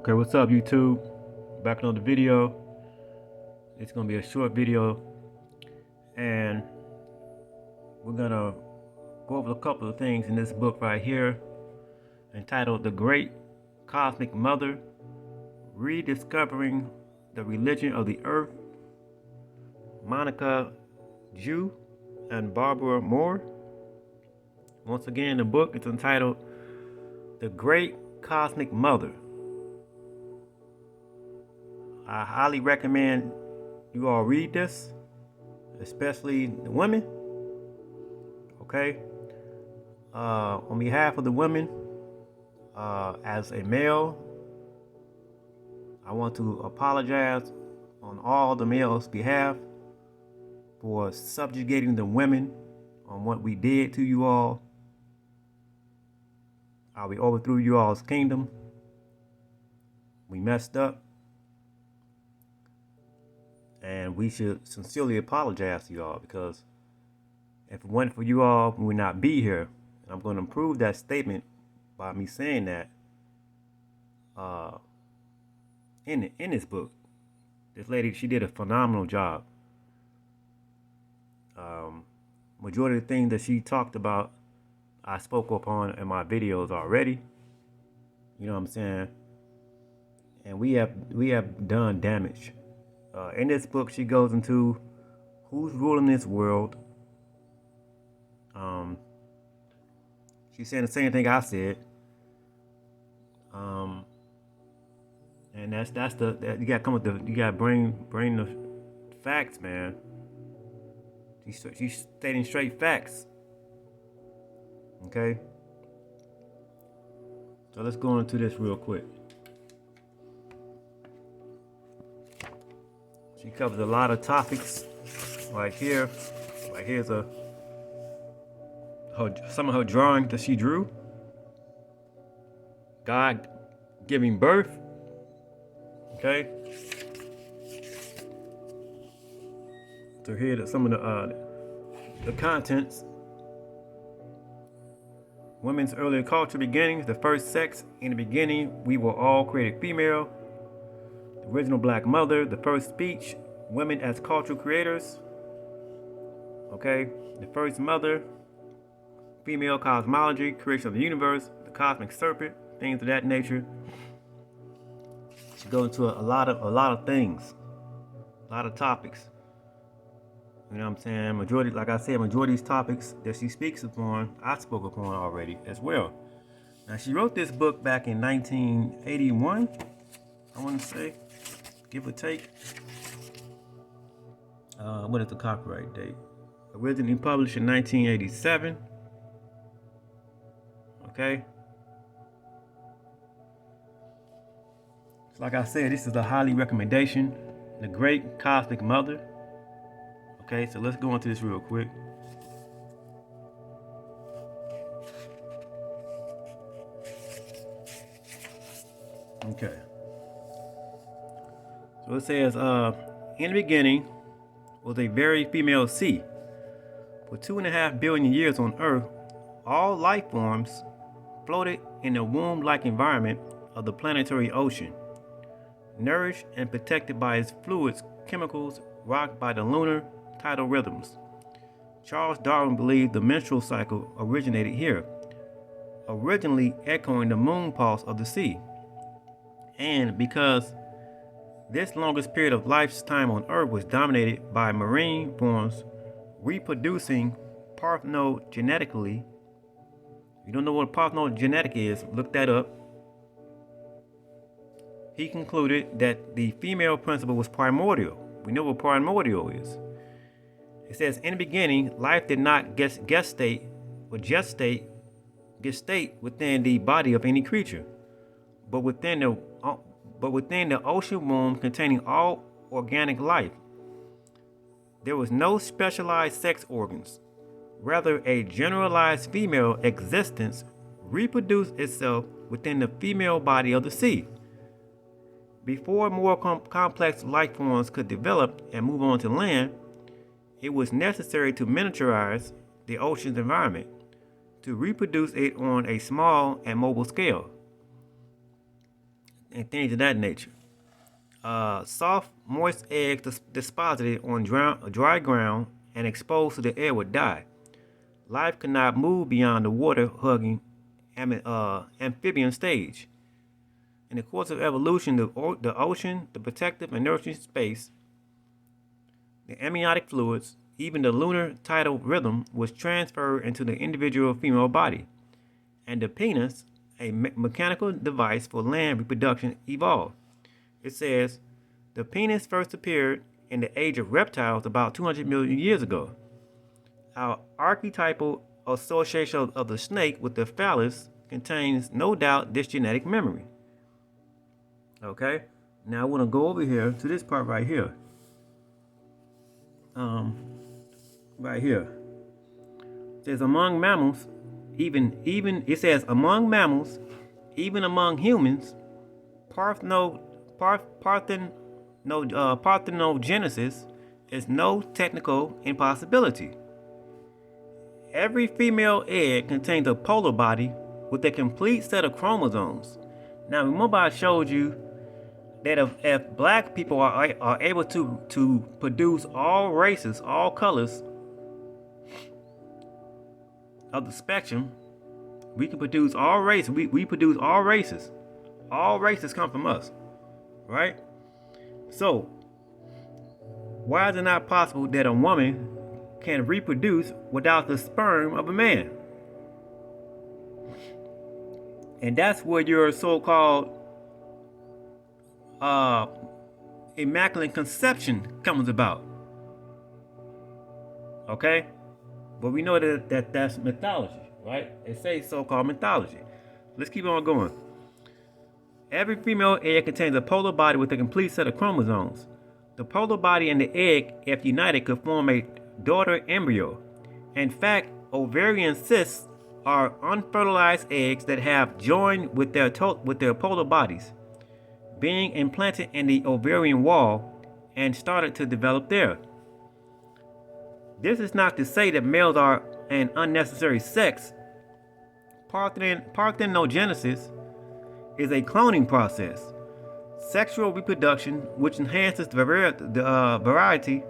Okay, what's up YouTube? Back on the video. It's gonna be a short video and we're gonna go over a couple of things in this book right here entitled The Great Cosmic Mother, Rediscovering the Religion of the Earth, Monica Jew and Barbara Moore. Once again, the book is entitled The Great Cosmic Mother. I highly recommend you all read this, especially the women. Okay. On behalf of the women, as a male, I want to apologize on all the males' behalf for subjugating the women on what we did to you all. We overthrew you all's kingdom. We messed up. And we should sincerely apologize to you all, because if it wasn't for you all, we would not be here. And I'm going to prove that statement by me saying that in this book. This lady, she did a phenomenal job. Majority of the things that she talked about, I spoke upon in my videos already. You know what I'm saying? And we have done damage. In this book, she goes into who's ruling this world. She's saying the same thing I said. And that's the you gotta come with you gotta bring the facts, man. She's stating straight facts. Okay. So let's go into this real quick. She covers a lot of topics right here. Like here's some of her drawings that she drew. God giving birth. Okay. So here are some of the contents. Women's earlier culture beginnings. The first sex. In the beginning, we were all created female. The original black mother. The first speech. Women as cultural creators. Okay. The first mother. Female cosmology. Creation of the universe. The cosmic serpent. Things of that nature. She goes into a lot of things. A lot of topics. You know what I'm saying? Majority, like I said, majority of these topics that she speaks upon, I spoke upon already as well. Now, she wrote this book back in 1981, I want to say, give or take. What is the copyright date? Originally published in 1987. Okay. So like I said, this is a highly recommendation. The Great Cosmic Mother. Okay, so let's go into this real quick. Okay. So it says, in the beginning was a very female sea. For 2.5 billion years on Earth, all life forms floated in the womb-like environment of the planetary ocean, nourished and protected by its fluids, chemicals, rocked by the lunar tidal rhythms. Charles Darwin believed the menstrual cycle originated here, originally echoing the moon pulse of the sea. And because this longest period of life's time on Earth was dominated by marine forms reproducing parthenogenetically. You don't know what parthenogenetic is, look that up. He concluded that the female principle was primordial. We know what primordial is. It says, in the beginning, life did not gestate within the body of any creature, but within the ocean womb containing all organic life. There was no specialized sex organs. Rather, a generalized female existence reproduced itself within the female body of the sea. Before more complex life forms could develop and move on to land, it was necessary to miniaturize the ocean's environment to reproduce it on a small and mobile scale. and things of that nature. Soft, moist eggs deposited on dry ground and exposed to the air would die. Life cannot move beyond the water-hugging amphibian stage. In the course of evolution, the ocean, the protective and nurturing space, the amniotic fluids, even the lunar tidal rhythm was transferred into the individual female body, and the penis, a mechanical device for land reproduction, evolved. It says, the penis first appeared in the age of reptiles about 200 million years ago. Our archetypal association of the snake with the phallus contains no doubt this genetic memory. Okay, now I want to go over here to this part right here. Right here. It says among mammals, even it says among mammals, even among humans, parthenogenesis is no technical impossibility. Every female egg contains a polar body with a complete set of chromosomes. Now remember I showed you that if black people are able to produce all races, all colors of the spectrum, we can produce all races. We produce all races. All races come from us, right? So, why is it not possible that a woman can reproduce without the sperm of a man? And that's where your so-called immaculate conception comes about. Okay? But we know that's mythology, right? It says so-called mythology. Let's keep on going. Every female egg contains a polar body with a complete set of chromosomes. The polar body and the egg, if united, could form a daughter embryo. In fact, ovarian cysts are unfertilized eggs that have joined with their polar bodies, being implanted in the ovarian wall and started to develop there. This is not to say that males are an unnecessary sex. Parthenogenesis is a cloning process. Sexual reproduction, which enhances the variety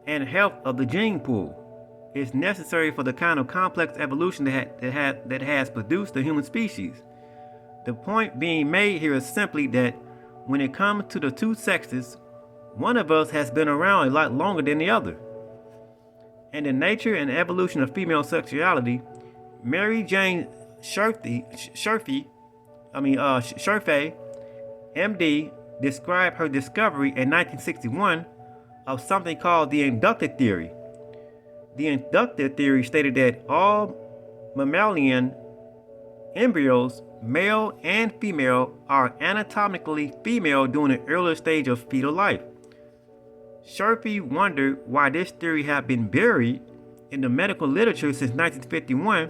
and health of the gene pool, is necessary for the kind of complex evolution that has produced the human species. The point being made here is simply that when it comes to the two sexes, one of us has been around a lot longer than the other. And the nature and evolution of female sexuality, Mary Jane Sherfay, MD, described her discovery in 1961 of something called the inductive theory. The inductive theory stated that all mammalian embryos, male and female, are anatomically female during the earlier stage of fetal life. Sherfay wondered why this theory had been buried in the medical literature since 1951,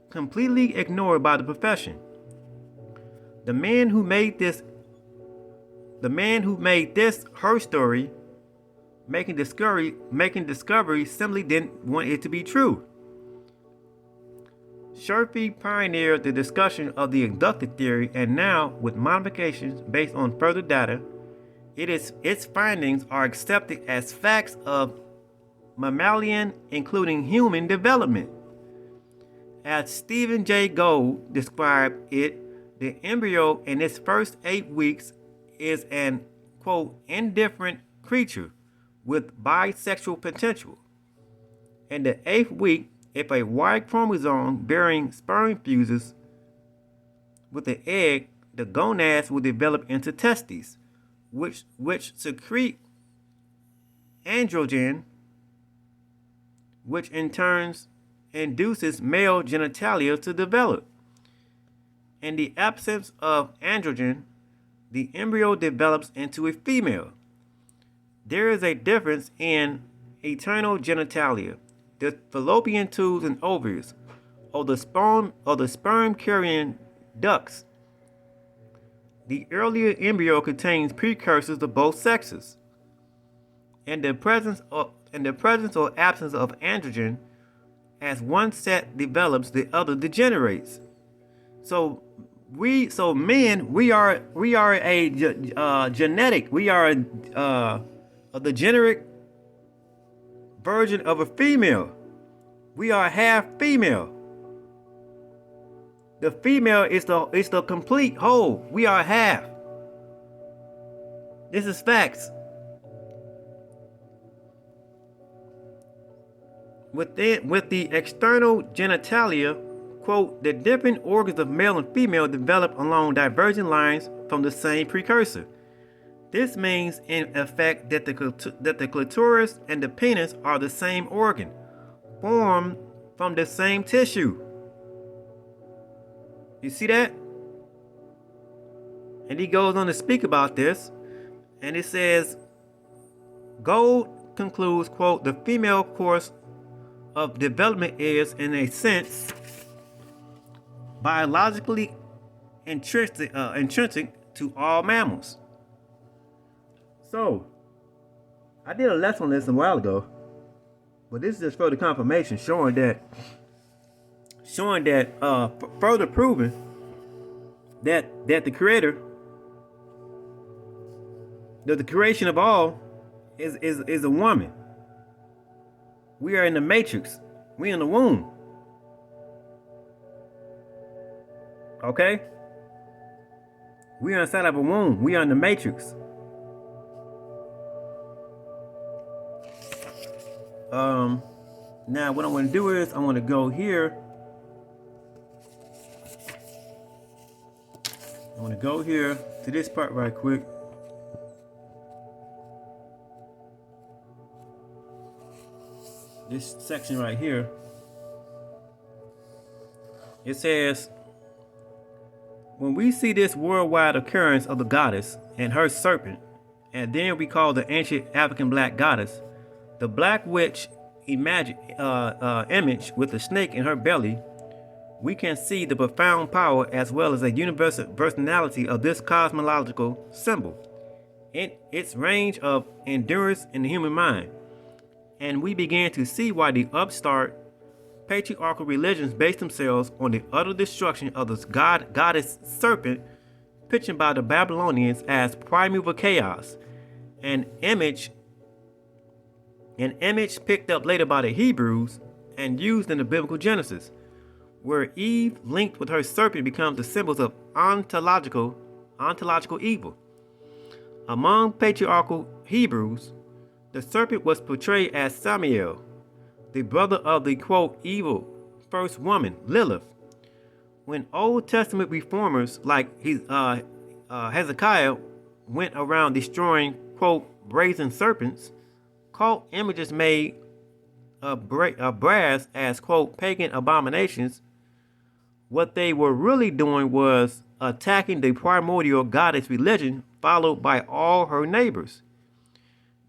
completely ignored by the profession. The man who made this her story, making discovery simply didn't want it to be true. Sherfay pioneered the discussion of the inductive theory, and now, with modifications based on further data, its findings are accepted as facts of mammalian, including human, development. As Stephen Jay Gould described it, the embryo in its first 8 weeks is an, quote, indifferent creature with bisexual potential. In the 8th week, if a Y chromosome bearing sperm fuses with the egg, the gonads will develop into testes, which secrete androgen, which in turn induces male genitalia to develop. In the absence of androgen, the embryo develops into a female. There is a difference in internal genitalia, the fallopian tubes and ovaries, or the sperm carrying ducts. The earlier embryo contains precursors of both sexes. In the presence or absence of androgen, as one set develops, the other degenerates. So Men, we are a genetic. We are the generic version of a female. We are half female. The female is the complete whole. We are half. This is facts. With the external genitalia, quote, the different organs of male and female develop along divergent lines from the same precursor. This means, in effect, that the clitoris and the penis are the same organ, formed from the same tissue. You see that? And he goes on to speak about this, and it says, Gold concludes, quote, the female course of development is, in a sense, biologically intrinsic to all mammals. So, I did a lesson on this a while ago, but this is just further confirmation, showing that further proving that the creator, that the creation of all is a woman. We are in the matrix. We in the womb. Okay? We are inside of a womb. We are in the matrix. Now what I want to do is I want to go here. I want to go here to this part right quick. This section right here. It says, when we see this worldwide occurrence of the goddess and her serpent, and then we call the ancient African black goddess, the black witch image with the snake in her belly, we can see the profound power as well as a universal personality of this cosmological symbol in its range of endurance in the human mind. And we began to see why the upstart patriarchal religions base themselves on the utter destruction of this goddess serpent, pictured by the Babylonians as primeval chaos, an image picked up later by the Hebrews and used in the biblical Genesis, where Eve linked with her serpent becomes the symbols of ontological evil. Among patriarchal Hebrews, the serpent was portrayed as Samael, the brother of the, quote, evil first woman, Lilith. When Old Testament reformers like Hezekiah went around destroying, quote, brazen serpents, cult images made of brass as, quote, pagan abominations, what they were really doing was attacking the primordial goddess religion followed by all her neighbors.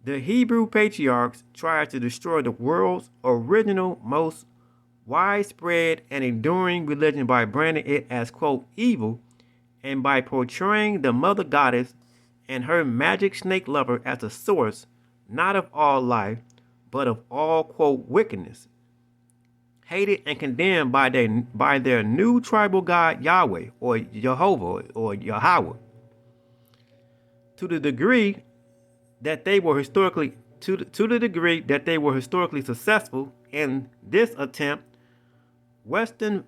The Hebrew patriarchs tried to destroy the world's original, most widespread and enduring religion by branding it as, quote, evil, and by portraying the mother goddess and her magic snake lover as the source, not of all life, but of all, quote, wickedness. Hated and condemned by their new tribal god Yahweh or Jehovah or Yahweh. To the degree that they were historically successful in this attempt, Western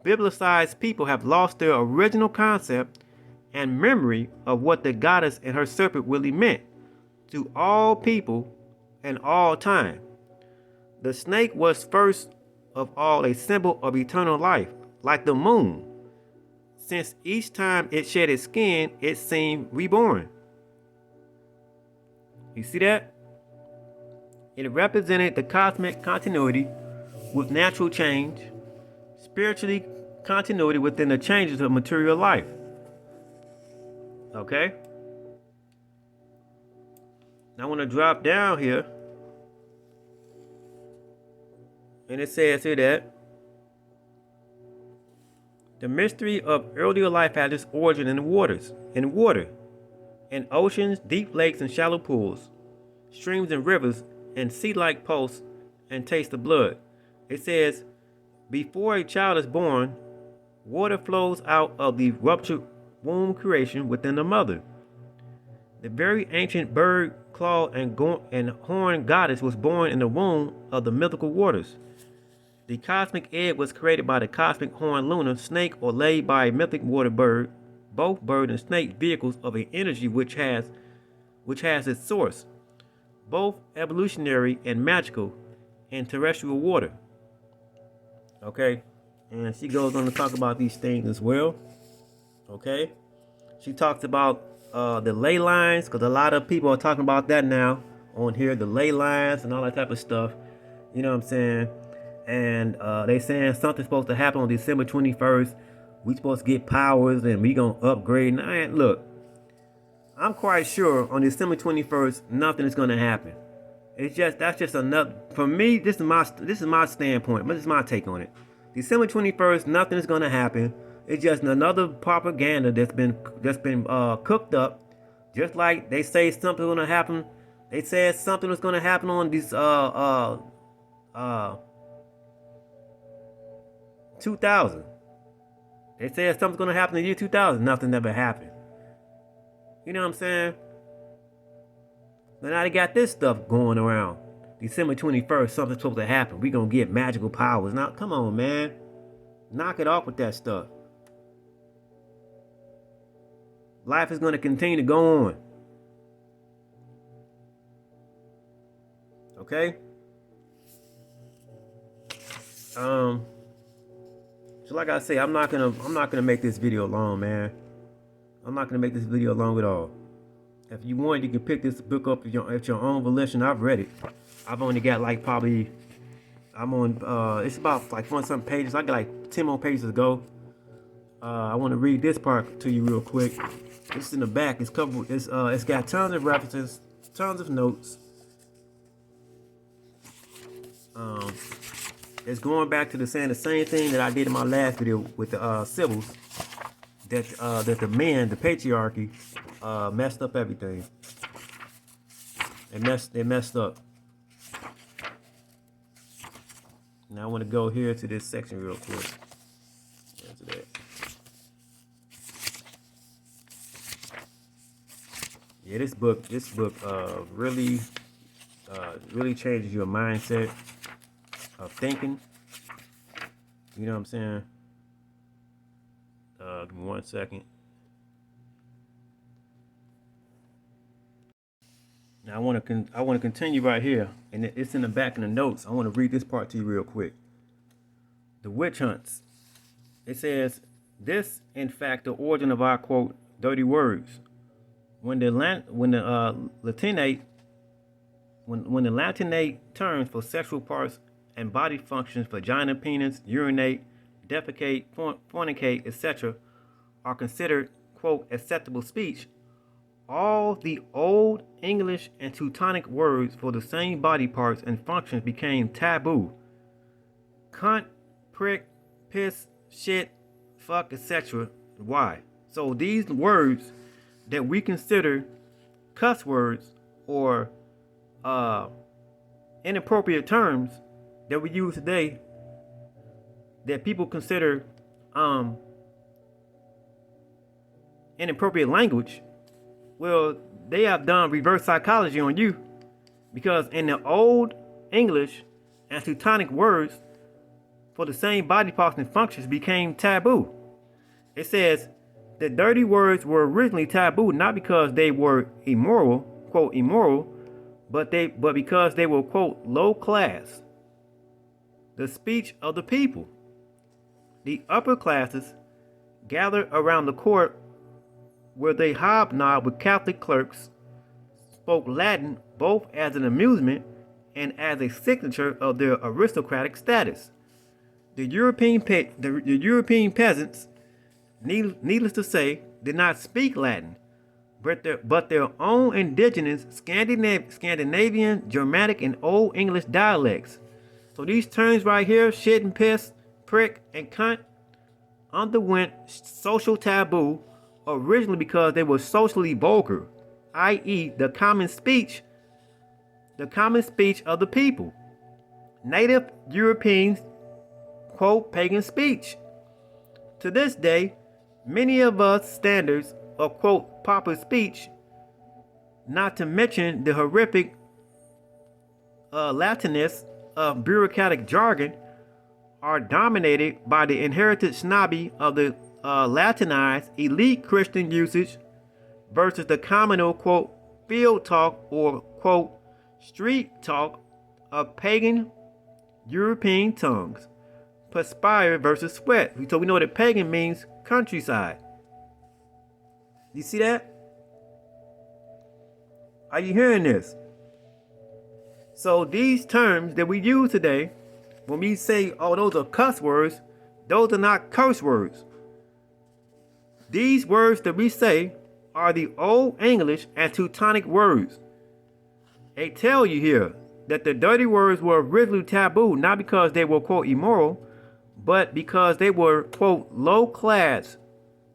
biblicized people have lost their original concept and memory of what the goddess and her serpent really meant to all people and all time. The snake was first of all a symbol of eternal life, like the moon. Since each time it shed its skin, it seemed reborn. You see that? It represented the cosmic continuity with natural change, spiritually continuity within the changes of material life. Okay? Now I want to drop down here. And it says here that the mystery of earlier life had its origin in water, in oceans, deep lakes, and shallow pools, streams and rivers, and sea-like pulse and taste of blood. It says, before a child is born, Water flows out of the ruptured womb creation within the mother. The very ancient bird, claw, and horn goddess was born in the womb of the mythical waters. The cosmic egg was created by the cosmic horned lunar snake or laid by a mythic water bird, both bird and snake vehicles of an energy which has its source, both evolutionary and magical, in terrestrial water. Okay, and she goes on to talk about these things as well. Okay, she talks about the ley lines, because a lot of people are talking about that now on here, the ley lines and all that type of stuff. You know what I'm saying? And they saying something's supposed to happen on December 21st. We supposed to get powers and we gonna upgrade. And look, I'm quite sure on December 21st, nothing is gonna happen. That's just another, for me, this is my standpoint, but this is my take on it. December 21st, nothing is gonna happen. It's just another propaganda that's been cooked up. Just like they say something's gonna happen. They said something was gonna happen on this 2000. They said something's gonna happen in the year 2000. Nothing ever happened. You know what I'm saying? But now they got this stuff going around. December 21st, something's supposed to happen. We gonna get magical powers. Now, come on, man. Knock it off with that stuff. Life is gonna continue to go on. Okay? So like I say, I'm not gonna make this video long, man. I'm not gonna make this video long at all. If you want, you can pick this book up at your own volition. I've read it. I've only got like probably, I'm on, it's about like 1-something pages. I got like 10 more pages to go. I want to read this part to you real quick. It's in the back. It's covered. It's got tons of references, tons of notes. It's going back to saying the same thing that I did in my last video with the symbols. That the men, the patriarchy, messed up everything. They messed up. Now I want to go here to this section real quick. Into that. Yeah, this book really changes your mindset of thinking. You know what I'm saying? Give me 1 second. Now I want to continue right here, and it's in the back in the notes. I want to read this part to you real quick. The witch hunts. It says, this in fact the origin of our quote dirty words. When the Latinate terms for sexual parts and body functions, vagina, penis, urinate, defecate, fornicate, etc., are considered quote acceptable speech, all the old English and Teutonic words for the same body parts and functions became taboo. Cunt, prick, piss, shit, fuck, etc. Why? So these words that we consider cuss words or inappropriate terms that we use today, that people consider inappropriate language, well, they have done reverse psychology on you, because in the old English and Teutonic words for the same body parts and functions became taboo. It says the dirty words were originally taboo not because they were immoral, quote immoral, but because they were quote low class. The speech of the people. The upper classes gathered around the court where they hobnobbed with Catholic clerks, spoke Latin both as an amusement and as a signature of their aristocratic status. The European peasants, needless to say, did not speak Latin, but their own indigenous Scandinavian, Germanic, and Old English dialects. So these terms right here, shit and piss, prick, and cunt, underwent social taboo originally because they were socially vulgar, i.e. the common speech of the people. Native Europeans, quote, pagan speech. To this day, many of us standards of quote proper speech, not to mention the horrific Latinness of bureaucratic jargon, are dominated by the inherited snobby of the Latinized elite Christian usage versus the communal quote field talk or quote street talk of pagan European tongues. Perspire versus sweat. So we know that pagan means countryside. You see that? Are you hearing this? So these terms that we use today, when we say, oh, those are cuss words, those are not curse words. These words that we say are the Old English and Teutonic words. They tell you here that the dirty words were originally taboo, not because they were, quote, immoral, but because they were, quote, low class,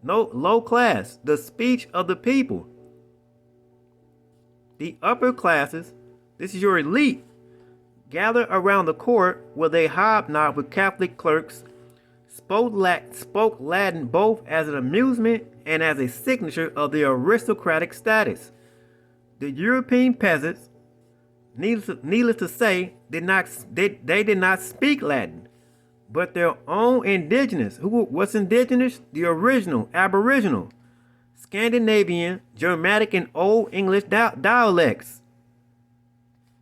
the speech of the people. The upper classes, this is your elite, gather around the court where they hobnob with Catholic clerks, spoke Latin both as an amusement and as a signature of their aristocratic status. The European peasants, needless to say, they did not speak Latin, but their own indigenous. What's indigenous? The original, aboriginal, Scandinavian, Germanic, and Old English dialects.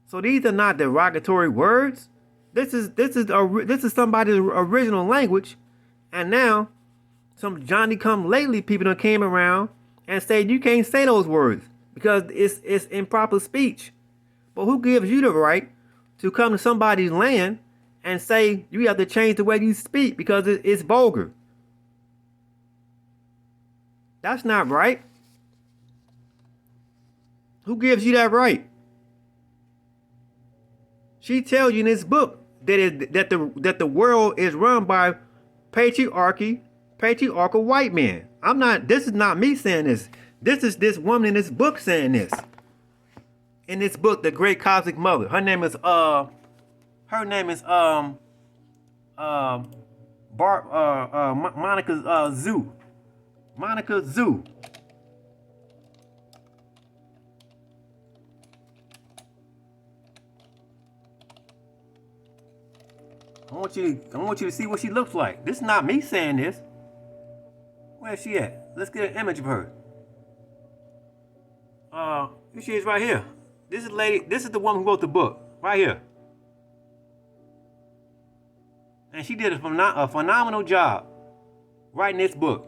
So these are not derogatory words. This is somebody's original language, and now some Johnny-come-lately people that came around and said you can't say those words because it's improper speech. But who gives you the right to come to somebody's land and say you have to change the way you speak because it's vulgar? That's not right. Who gives you that right? She tells you in this book that the world is run by patriarchal white men. This is not me saying this. This is this woman in this book saying this. In this book, The Great Cosmic Mother. Her name is Monica Zhu. Monica Zhu. I want you to see what she looks like. This is not me saying this. Where is she at? Let's get an image of her. Here she is right here. This is the woman who wrote the book. Right here. And she did a phenomenal job writing this book.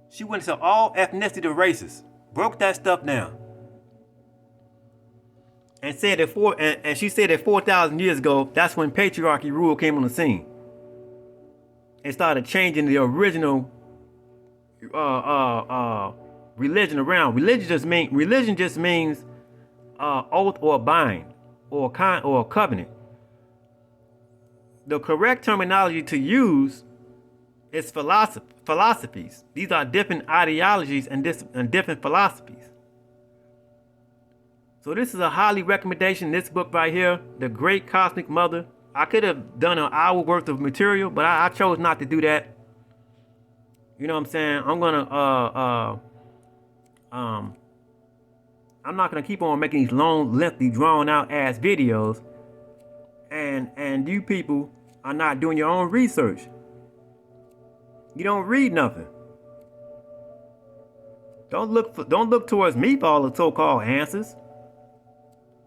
She went to all ethnicity of races, broke that stuff down, and said that she said that 4,000 years ago, that's when patriarchy rule came on the scene and started changing the original religion around. Religion just means oath or bind or a covenant. The correct terminology to use is philosophies. These are different ideologies and different philosophies. So this is a highly recommendation. This book right here, The Great Cosmic Mother. I could have done an hour worth of material, but I chose not to do that. You know what I'm saying? I'm not gonna keep on making these long, lengthy, drawn out ass videos, and you people are not doing your own research. You don't read nothing. Don't look towards me for all the so-called answers.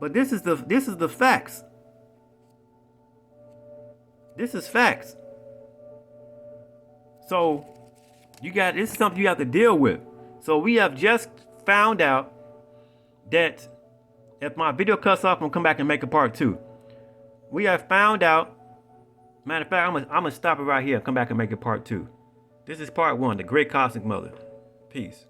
But this is the facts. This is facts. So this is something you have to deal with. So we have just found out that if my video cuts off, I'm gonna come back and make a part 2. We have found out. Matter of fact, I'm gonna stop it right here. Come back and make a part 2. This is part 1, The Great Cosmic Mother. Peace.